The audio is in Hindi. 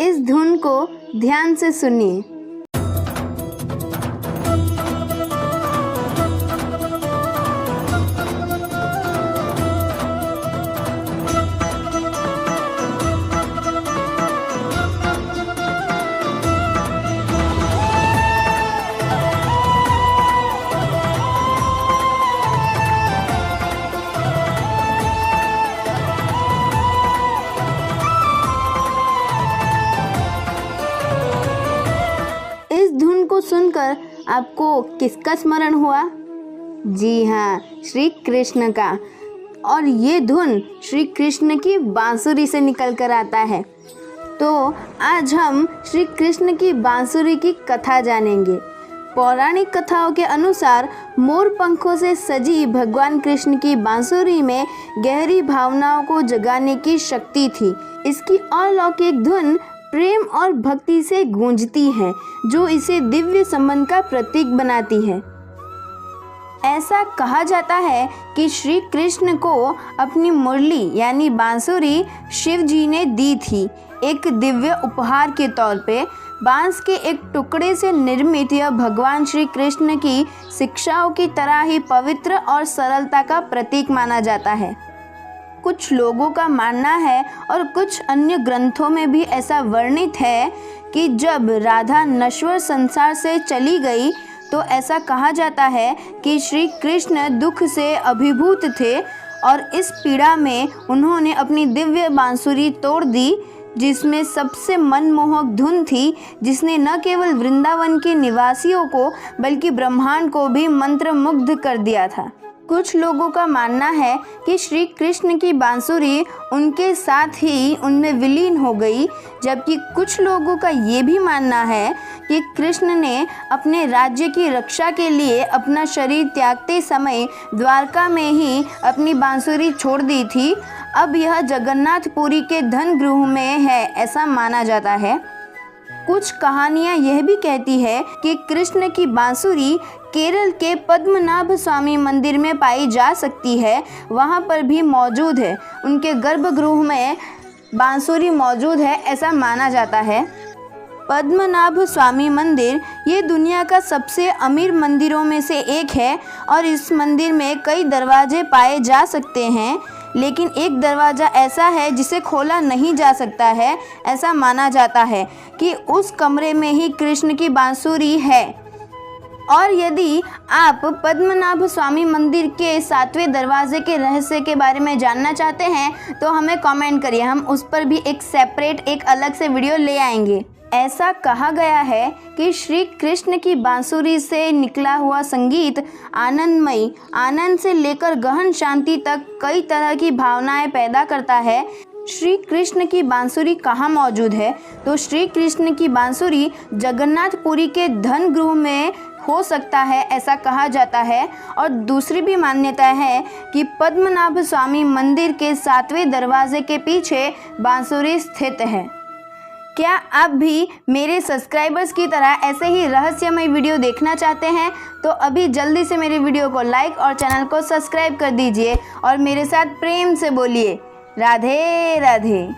इस धुन को ध्यान से सुनिए। इस धुन को सुनकर आपको किसका स्मरण हुआ? जी हाँ, श्री कृष्ण का। और ये धुन श्री कृष्ण की बांसुरी से निकल कर आता है। तो आज हम श्री कृष्ण की बांसुरी की कथा जानेंगे। पौराणिक कथाओं के अनुसार मोर पंखों से सजी भगवान कृष्ण की बांसुरी में गहरी भावनाओं को जगाने की शक्ति थी। इसकी अलौकिक धुन प्रेम और भक्ति से गूंजती है, जो इसे दिव्य संबंध का प्रतीक बनाती है। ऐसा कहा जाता है कि श्री कृष्ण को अपनी मुरली यानी बांसुरी शिव जी ने दी थी, एक दिव्य उपहार के तौर पे। बांस के एक टुकड़े से निर्मित यह भगवान श्री कृष्ण की शिक्षाओं की तरह ही पवित्र और सरलता का प्रतीक माना जाता है। कुछ लोगों का मानना है और कुछ अन्य ग्रंथों में भी ऐसा वर्णित है कि जब राधा नश्वर संसार से चली गई तो ऐसा कहा जाता है कि श्री कृष्ण दुख से अभिभूत थे और इस पीड़ा में उन्होंने अपनी दिव्य बांसुरी तोड़ दी, जिसमें सबसे मनमोहक धुन थी, जिसने न केवल वृंदावन के निवासियों को बल्कि ब्रह्मांड को भी मंत्रमुग्ध कर दिया था। कुछ लोगों का मानना है कि श्री कृष्ण की बांसुरी उनके साथ ही उनमें विलीन हो गई, जबकि कुछ लोगों का ये भी मानना है कि कृष्ण ने अपने राज्य की रक्षा के लिए अपना शरीर त्यागते समय द्वारका में ही अपनी बांसुरी छोड़ दी थी। अब यह जगन्नाथपुरी के धन गृह में है, ऐसा माना जाता है। कुछ कहानियां यह भी कहती है कि कृष्ण की बांसुरी केरल के पद्मनाभ स्वामी मंदिर में पाई जा सकती है, वहां पर भी मौजूद है। उनके गर्भगृह में बांसुरी मौजूद है, ऐसा माना जाता है। पद्मनाभ स्वामी मंदिर ये दुनिया का सबसे अमीर मंदिरों में से एक है और इस मंदिर में कई दरवाजे पाए जा सकते हैं, लेकिन एक दरवाज़ा ऐसा है जिसे खोला नहीं जा सकता है। ऐसा माना जाता है कि उस कमरे में ही कृष्ण की बांसुरी है। और यदि आप पद्मनाभ स्वामी मंदिर के 7वें दरवाजे के रहस्य के बारे में जानना चाहते हैं तो हमें कमेंट करिए, हम उस पर भी एक अलग से वीडियो ले आएंगे। ऐसा कहा गया है कि श्री कृष्ण की बांसुरी से निकला हुआ संगीत आनंदमयी, आनंद से लेकर गहन शांति तक कई तरह की भावनाएं पैदा करता है। श्री कृष्ण की बांसुरी कहाँ मौजूद है? तो श्री कृष्ण की बांसुरी जगन्नाथपुरी के धन गृह में हो सकता है, ऐसा कहा जाता है। और दूसरी भी मान्यता है कि पद्मनाभ स्वामी मंदिर के 7वें दरवाजे के पीछे बांसुरी स्थित है। क्या आप भी मेरे सब्सक्राइबर्स की तरह ऐसे ही रहस्यमय वीडियो देखना चाहते हैं? तो अभी जल्दी से मेरे वीडियो को लाइक और चैनल को सब्सक्राइब कर दीजिए और मेरे साथ प्रेम से बोलिए राधे राधे।